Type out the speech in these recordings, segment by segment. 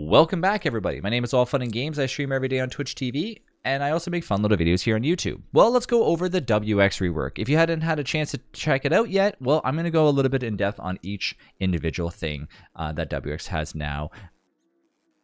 Welcome back, everybody. My name is All Fun and Games. I stream every day on Twitch TV, and I also make fun little videos here on YouTube. Well, let's go over the WX rework. If you hadn't had a chance to check it out yet, well, I'm going to go a little bit in depth on each individual thing that WX has now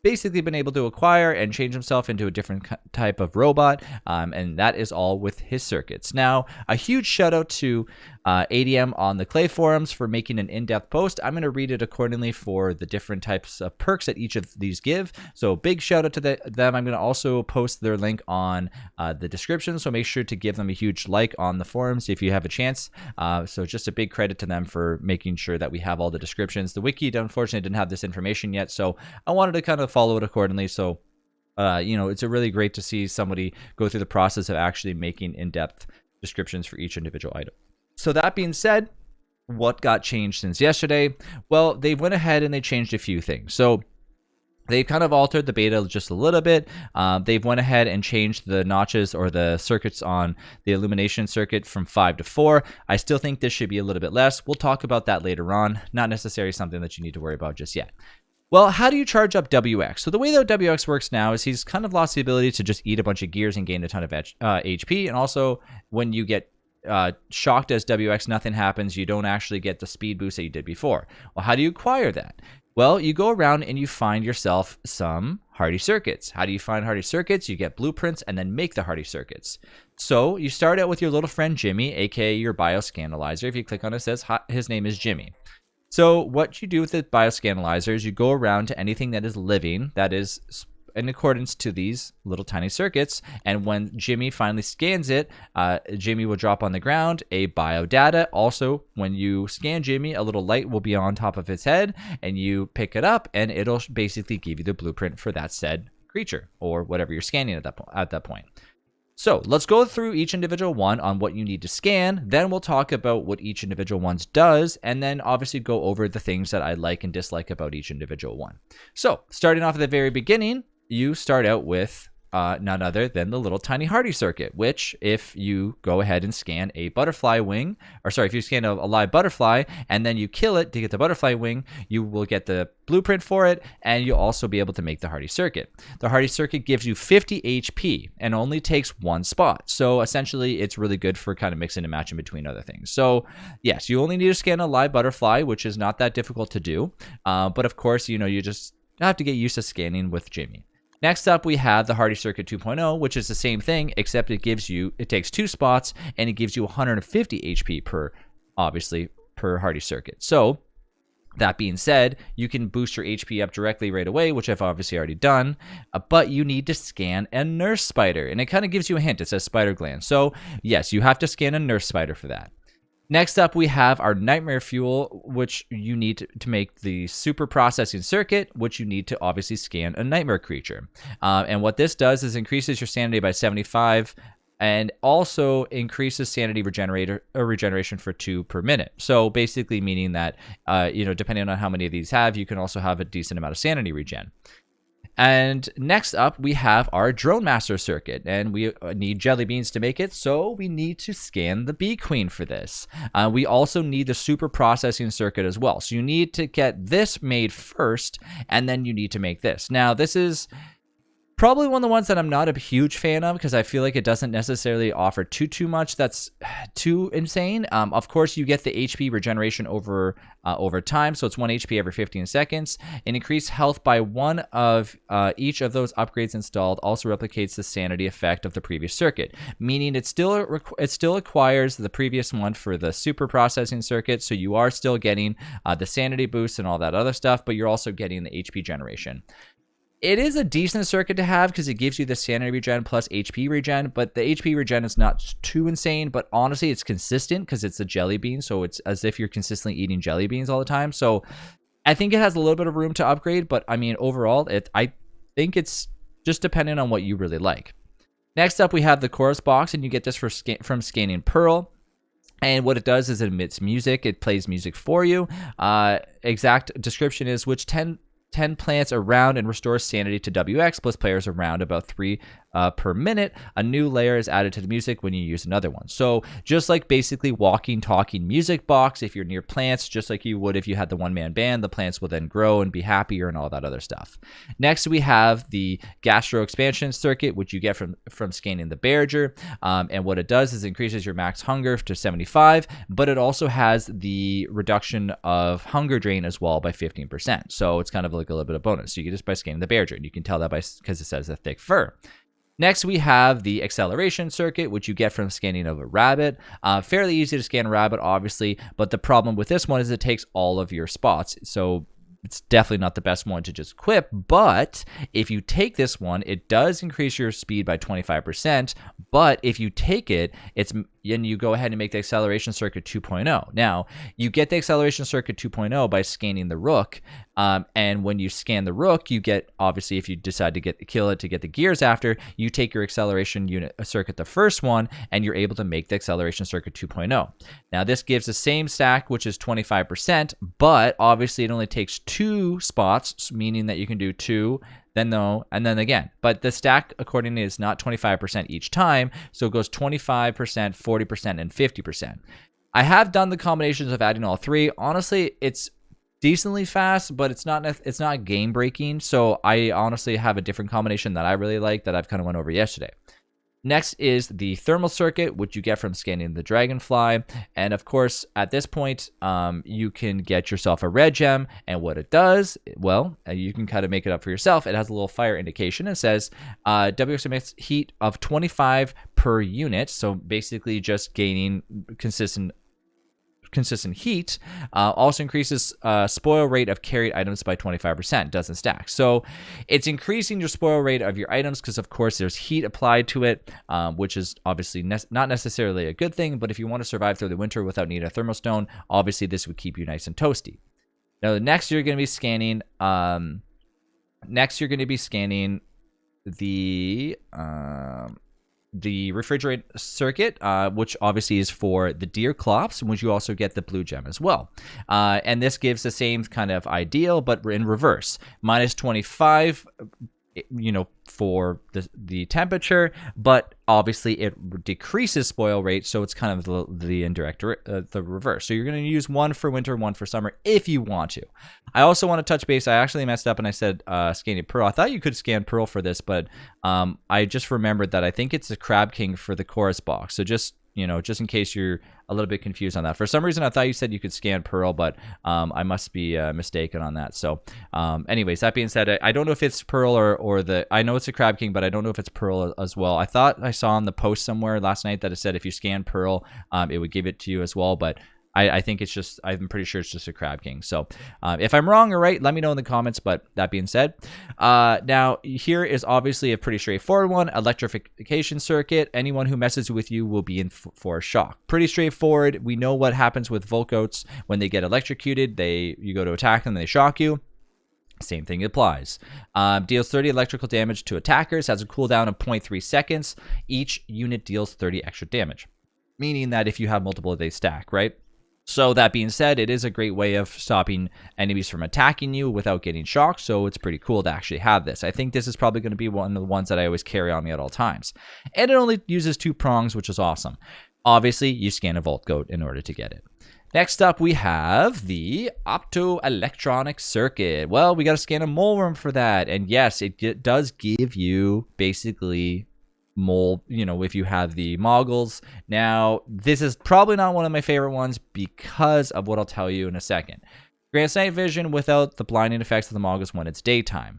basically been able to acquire and change himself into a different type of robot, and that is all with his circuits. Now, a huge shout out to ADM on the Klei forums for making an in-depth post. I'm going to read it accordingly for the different types of perks that each of these give. So big shout out to them. I'm going to also post their link on the description, so make sure to give them a huge like on the forums if you have a chance. So just a big credit to them for making sure that we have all the descriptions. The wiki, unfortunately, didn't have this information yet, so I wanted to kind of follow it accordingly. So it's really great to see somebody go through the process of actually making in-depth descriptions for each individual item. So that being said, what got changed since yesterday? Well, they went ahead and they changed a few things. So they've kind of altered the beta just a little bit. They've went ahead and changed the notches or the circuits on the illumination circuit from 5 to 4. I still think this should be a little bit less. We'll talk about that later on. Not necessarily something that you need to worry about just yet. Well, how do you charge up WX? So the way that WX works now is he's kind of lost the ability to just eat a bunch of gears and gain a ton of HP. And also, when you get shocked as WX, nothing happens. You don't actually get the speed boost that you did before. Well, how do you acquire that? Well, you go around and you find yourself some hardy circuits. How do you find hardy circuits? You get blueprints and then make the hardy circuits. So you start out with your little friend Jimmy, aka your bioscanalizer. If you click on it, it says his name is Jimmy. So what you do with the bioscanalizer is you go around to anything that is living, that is in accordance to these little tiny circuits, and when Jimmy finally scans it, Jimmy will drop on the ground a biodata. Also, when you scan Jimmy, a little light will be on top of his head, and you pick it up, and it'll basically give you the blueprint for that said creature, or whatever you're scanning at that point. So let's go through each individual one on what you need to scan. Then we'll talk about what each individual one does, and then obviously go over the things that I like and dislike about each individual one. So starting off at the very beginning, you start out with none other than the little tiny hardy circuit, which if you go ahead and scan a butterfly wing, if you scan a live butterfly and then you kill it to get the butterfly wing, you will get the blueprint for it, and you'll also be able to make the hardy circuit. The hardy circuit gives you 50 HP and only takes one spot. So essentially, it's really good for kind of mixing and matching between other things. So yes, you only need to scan a live butterfly, which is not that difficult to do. But of course, you just have to get used to scanning with Jimmy. Next up, we have the Hardy Circuit 2.0, which is the same thing, except it takes 2 spots, and it gives you 150 HP per Hardy Circuit. So, that being said, you can boost your HP up directly right away, which I've obviously already done, but you need to scan a nurse spider, and it kind of gives you a hint. It says spider gland. So, yes, you have to scan a nurse spider for that. Next up, we have our Nightmare Fuel, which you need to make the super processing circuit, which you need to obviously scan a nightmare creature. And what this does is increases your sanity by 75 and also increases sanity regeneration for 2 per minute. So basically meaning that, depending on how many of these you can also have a decent amount of sanity regen. And next up, we have our Drone Master circuit, and we need jelly beans to make it, so we need to scan the Bee Queen for this. We also need the super processing circuit as well. So you need to get this made first, and then you need to make this. Now, this is probably one of the ones that I'm not a huge fan of because I feel like it doesn't necessarily offer too much that's too insane. Of course, you get the HP regeneration over time, so it's 1 HP every 15 seconds. And increased health by 1 of each of those upgrades installed also replicates the sanity effect of the previous circuit, meaning it still acquires the previous one for the super processing circuit, so you are still getting the sanity boost and all that other stuff, but you're also getting the HP generation. It is a decent circuit to have because it gives you the sanity regen plus HP regen, but the HP regen is not too insane, but honestly, it's consistent because it's a jelly bean, so it's as if you're consistently eating jelly beans all the time. So I think it has a little bit of room to upgrade, but I mean, overall, I think it's just dependent on what you really like. Next up, we have the chorus box, and you get this from scanning Pearl. And what it does is it emits music. It plays music for you. Exact description is which 10 plants around and restores sanity to WX plus players around about 3 per minute, a new layer is added to the music when you use another one. So just like basically walking, talking music box, if you're near plants, just like you would if you had the one-man band, the plants will then grow and be happier and all that other stuff. Next, we have the gastro expansion circuit, which you get from scanning the Barrier. And what it does is increases your max hunger to 75, but it also has the reduction of hunger drain as well by 15%. So it's kind of like a little bit of bonus. So you get this by scanning the Barrier, and you can tell that because it says a thick fur. Next, we have the acceleration circuit, which you get from scanning of a rabbit. Fairly easy to scan a rabbit, obviously, but the problem with this one is it takes all of your spots. So it's definitely not the best one to just equip, but if you take this one, it does increase your speed by 25%, but if you take it, and you go ahead and make the acceleration circuit 2.0. Now, you get the acceleration circuit 2.0 by scanning the Rook, and when you scan the Rook, you get, obviously, if you decide to kill it to get the gears after, you take your acceleration unit circuit, the first one, and you're able to make the acceleration circuit 2.0. Now, this gives the same stack, which is 25%, but obviously it only takes 2 spots, meaning that you can do 2, then no, and then again. But the stack, accordingly, is not 25% each time, so it goes 25%, 40%, and 50%. I have done the combinations of adding all 3. Honestly, it's decently fast, but it's not game breaking. So I honestly have a different combination that I really like that I've kind of went over yesterday. Next is the thermal circuit, which you get from scanning the dragonfly. And of course, at this point, you can get yourself a red gem. And what it does, well, you can kind of make it up for yourself. It has a little fire indication. It says WX emits heat of 25 per unit. So basically just gaining consistent heat. Also increases spoil rate of carried items by 25%, doesn't stack. So it's increasing your spoil rate of your items because of course there's heat applied to it, which is obviously not necessarily a good thing, but if you want to survive through the winter without needing a thermal stone, obviously this would keep you nice and toasty. Now next you're going to be scanning the refrigerate circuit, which obviously is for the deer clops, which you also get the blue gem as well. And this gives the same kind of ideal, but in reverse. Minus 25, for the temperature, but obviously it decreases spoil rate, so it's kind of the indirect, the reverse. So you're going to use 1 for winter, 1 for summer if you want to. I also want to touch base. I actually messed up and I said scanning Pearl. I thought you could scan Pearl for this, but I just remembered that I think it's a Crab King for the chorus box. So just in case you're a little bit confused on that. For some reason, I thought you said you could scan Pearl, but I must be mistaken on that. So anyways, that being said, I don't know if it's Pearl or I know it's a Crab King, but I don't know if it's Pearl as well. I thought I saw on the post somewhere last night that it said if you scan Pearl, it would give it to you as well, but I think it's just, I'm pretty sure it's just a Crab King. So if I'm wrong or right, let me know in the comments. But that being said, now here is obviously a pretty straightforward one. Electrification circuit. Anyone who messes with you will be in for a shock. Pretty straightforward. We know what happens with Volkotes when they get electrocuted. You go to attack them, they shock you. Same thing applies. Deals 30 electrical damage to attackers. Has a cooldown of 0.3 seconds. Each unit deals 30 extra damage. Meaning that if you have multiple, they stack, right? So that being said, it is a great way of stopping enemies from attacking you without getting shocked, so it's pretty cool to actually have this. I think this is probably going to be one of the ones that I always carry on me at all times. And it only uses 2 prongs, which is awesome. Obviously, you scan a Volkote in order to get it. Next up, we have the optoelectronic circuit. Well, we got to scan a mole worm for that. And yes, it does give you basically mole, if you have the moggles. Now, this is probably not one of my favorite ones because of what I'll tell you in a second. Grants night vision without the blinding effects of the moggles when it's daytime.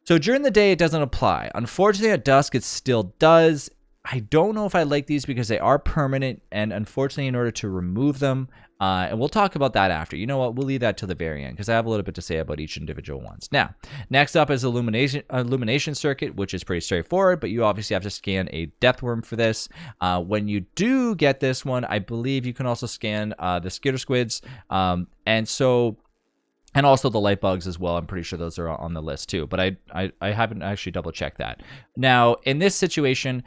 So during the day, it doesn't apply. Unfortunately, at dusk, it still does. I don't know if I like these because they are permanent, and unfortunately, in order to remove them, and we'll talk about that after. You know what? We'll leave that to the very end because I have a little bit to say about each individual ones. Now, next up is illumination circuit, which is pretty straightforward, but you obviously have to scan a death worm for this. When you do get this one, I believe you can also scan the skitter squids, and also the light bugs as well. I'm pretty sure those are on the list too, but I haven't actually double checked that. Now, in this situation,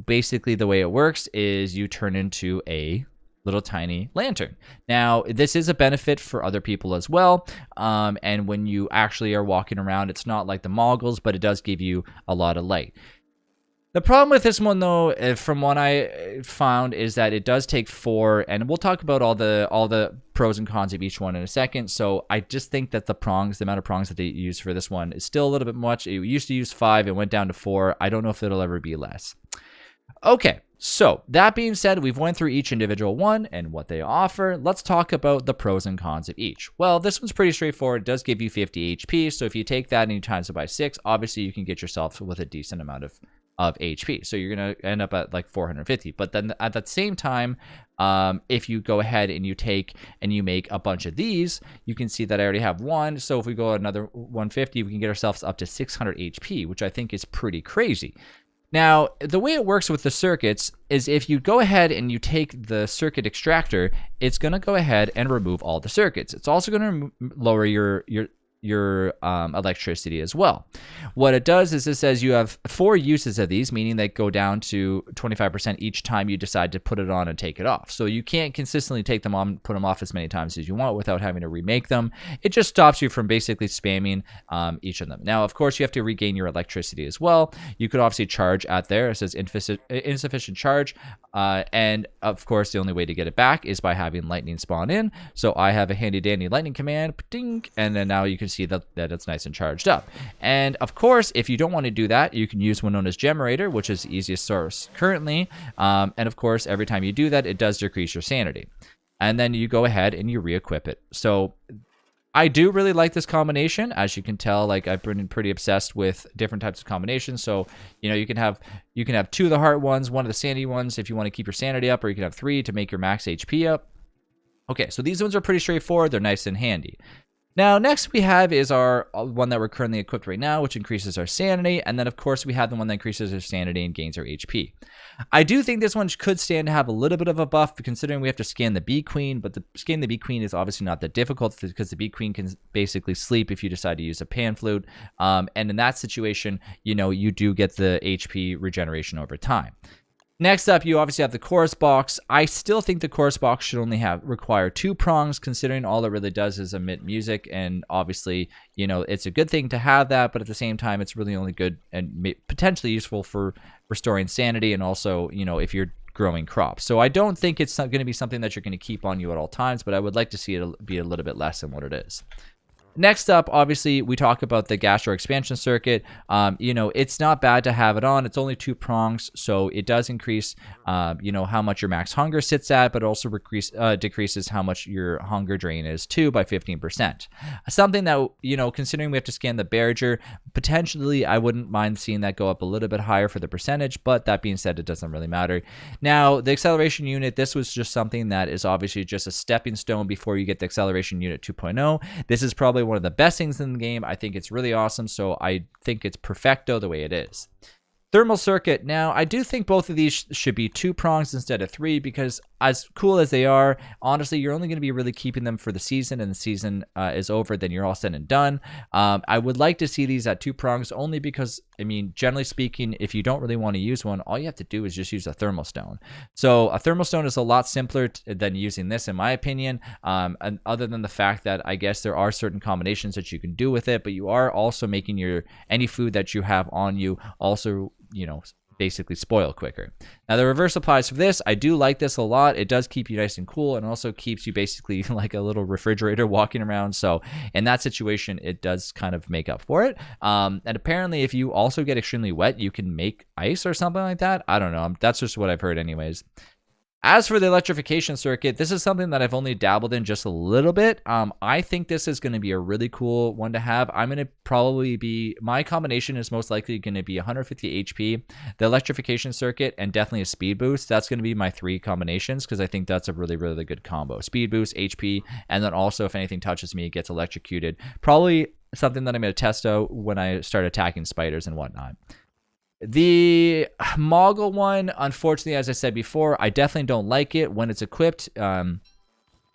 basically the way it works is you turn into a little tiny lantern. Now, this is a benefit for other people as well. And when you actually are walking around, it's not like the moggles, but it does give you a lot of light. The problem with this one, though, from what I found, is that it does take 4, and we'll talk about all the pros and cons of each one in a second. So I just think that the amount of prongs that they use for this one is still a little bit much. It used to use 5, it went down to 4. I don't know if it'll ever be less. Okay, so that being said, we've went through each individual one and what they offer. Let's talk about the pros and cons of each. Well, this one's pretty straightforward. It does give you 50 HP, so if you take that and you times it by 6, obviously you can get yourself with a decent amount of HP. So you're going to end up at like 450. But then at that same time, if you go ahead and you take and you make a bunch of these, you can see that I already have one. So if we go another 150, we can get ourselves up to 600 HP, which I think is pretty crazy. Now, the way it works with the circuits is if you go ahead and you take the circuit extractor, it's going to go ahead and remove all the circuits. It's also going to lower your electricity as well. What it does is it says you have 4 uses of these, meaning they go down to 25% each time you decide to put it on and take it off. So you can't consistently take them on, put them off as many times as you want without having to remake them. It just stops you from basically spamming each of them. Now, of course, you have to regain your electricity as well. You could obviously charge at there. It says insufficient charge. And of course, the only way to get it back is by having lightning spawn in. So I have a handy dandy lightning command, and then now you can see that it's nice and charged up. And of course, if you don't want to do that, you can use one known as generator, which is the easiest source currently. And of course, every time you do that, it does decrease your sanity. And then you go ahead and you re-equip it. So I do really like this combination. As you can tell, like I've been pretty obsessed with different types of combinations. So, you know, you can have 2 of the heart ones, 1 of the sanity ones if you want to keep your sanity up, or you can have 3 to make your max HP up. Okay, so these ones are pretty straightforward. They're nice and handy. Now, next we have is our one that we're currently equipped right now, which increases our sanity. And then, of course, we have the one that increases our sanity and gains our HP. I do think this one could stand to have a little bit of a buff, considering we have to scan the Bee Queen. But scanning the Bee Queen is obviously not that difficult because the Bee Queen can basically sleep if you decide to use a pan flute. And in that situation, you know, you do get the HP regeneration over time. Next up, you obviously have the chorus box. I still think the chorus box should only require 2 prongs, considering all it really does is emit music. And obviously, you know, it's a good thing to have that, but at the same time, it's really only good and potentially useful for restoring sanity and also, you know, if you're growing crops. So I don't think it's going to be something that you're going to keep on you at all times, but I would like to see it be a little bit less than what it is. Next up, obviously, we talk about the gastro expansion circuit. You know, it's not bad to have it on. It's only 2 prongs, so it does increase, you know, how much your max hunger sits at, but also decreases how much your hunger drain is too by 15%. Something that, you know, considering we have to scan the barrier, potentially I wouldn't mind seeing that go up a little bit higher for the percentage, but that being said, it doesn't really matter. Now, the acceleration unit, this was just something that is obviously just a stepping stone before you get the acceleration unit 2.0. This is probably one of the best things in the game. I think it's really awesome, so I think it's perfecto the way it is. Thermal circuit. Now, I do think both of these should be 2 prongs instead of 3, because as cool as they are, honestly, you're only going to be really keeping them for the season, and the season is over, then you're all said and done. I would like to see these at 2 prongs only because, I mean, generally speaking, if you don't really want to use one, all you have to do is just use a thermal stone. So a thermal stone is a lot simpler than using this, in my opinion, and other than the fact that I guess there are certain combinations that you can do with it, but you are also making any food that you have on you also, you know, basically spoil quicker. Now, the reverse applies for this. I do like this a lot. It does keep you nice and cool, and also keeps you basically like a little refrigerator walking around. So in that situation, it does kind of make up for it. And apparently, if you also get extremely wet, you can make ice or something like that. I don't know. That's just what I've heard anyways. As for the electrification circuit, this is something that I've only dabbled in just a little bit. I think this is going to be a really cool one to have. I'm going to probably my combination is most likely going to be 150 HP, the electrification circuit, and definitely a speed boost. That's going to be my 3 combinations because I think that's a really, really good combo. Speed boost, HP, and then also if anything touches me, it gets electrocuted. Probably something that I'm going to test out when I start attacking spiders and whatnot. The Moggle one, unfortunately, as I said before, I definitely don't like it when it's equipped.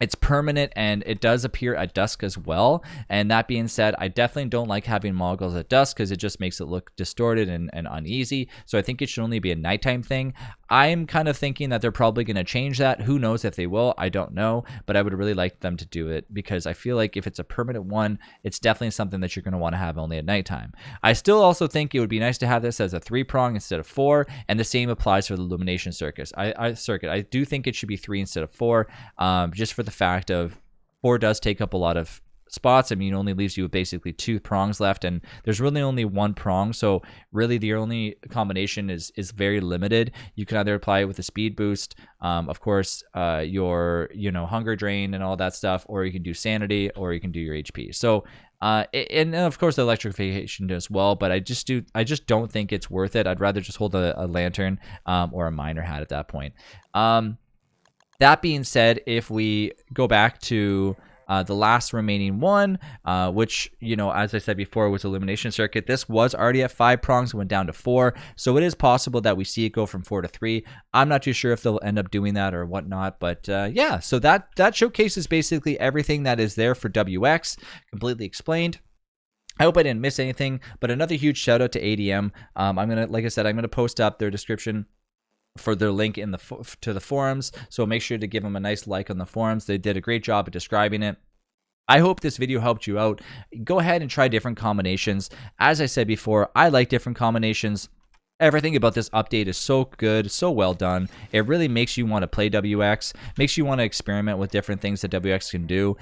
It's permanent and it does appear at dusk as well. And that being said, I definitely don't like having moggles at dusk because it just makes it look distorted and uneasy. So I think it should only be a nighttime thing. I'm kind of thinking that they're probably going to change that. Who knows if they will? I don't know, but I would really like them to do it because I feel like if it's a permanent one, it's definitely something that you're going to want to have only at nighttime. I still also think it would be nice to have this as a 3-prong instead of 4, and the same applies for the illumination circuit. I do think it should be 3 instead of 4, just for the fact of 4 does take up a lot of spots. I mean, it only leaves you with basically 2 prongs left, and there's really only 1 prong, so really the only combination is very limited. You can either apply it with a speed boost, of course, your hunger drain and all that stuff, or you can do sanity, or you can do your HP. So and of course the electrification as well, but I just don't think it's worth it. I'd rather just hold a lantern or a miner hat at that point. That being said, if we go back to the last remaining one, which, as I said before, was illumination circuit. This was already at 5 prongs and went down to 4. So it is possible that we see it go from 4 to 3. I'm not too sure if they'll end up doing that or whatnot. But yeah, so that showcases basically everything that is there for WX, completely explained. I hope I didn't miss anything, but another huge shout out to ADM. Like I said, I'm gonna post up their description for their link in to the forums, so make sure to give them a nice like on the forums. They did a great job of describing it. I hope this video helped you out. Go ahead and try different combinations. As I said before, I like different combinations. Everything about this update is so good, so well done. It really makes you want to play WX, makes you want to experiment with different things that WX can do.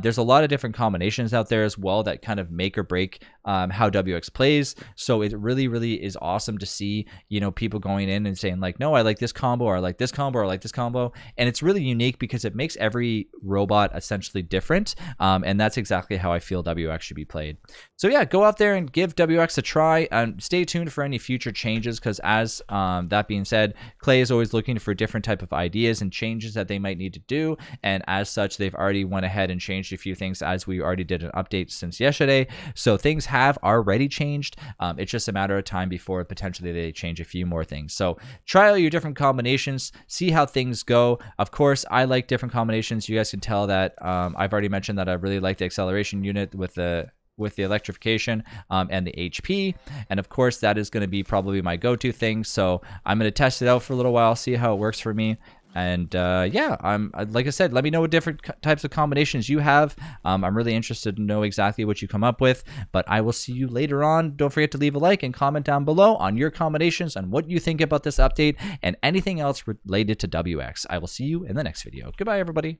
There's a lot of different combinations out there as well that kind of make or break how WX plays. So it really, really is awesome to see, people going in and saying like, no, I like this combo, or I like this combo, or I like this combo. And it's really unique because it makes every robot essentially different. And that's exactly how I feel WX should be played. So yeah, go out there and give WX a try, and stay tuned for any future changes, because as that being said, Klei is always looking for different type of ideas and changes that they might need to do, and as such they've already went ahead and changed a few things, as we already did an update since yesterday. So things have already changed. It's just a matter of time before potentially they change a few more things. So try out your different combinations, see how things go. Of course, I like different combinations. You guys can tell that I've already mentioned that I really like the acceleration unit with the electrification and the HP, and of course that is going to be probably my go-to thing. So I'm going to test it out for a little while, see how it works for me. And yeah, like I said, let me know what different types of combinations you have. I'm really interested to know exactly what you come up with, but I will see you later on. Don't forget to leave a like and comment down below on your combinations and what you think about this update and anything else related to WX. I will see you in the next video. Goodbye, everybody.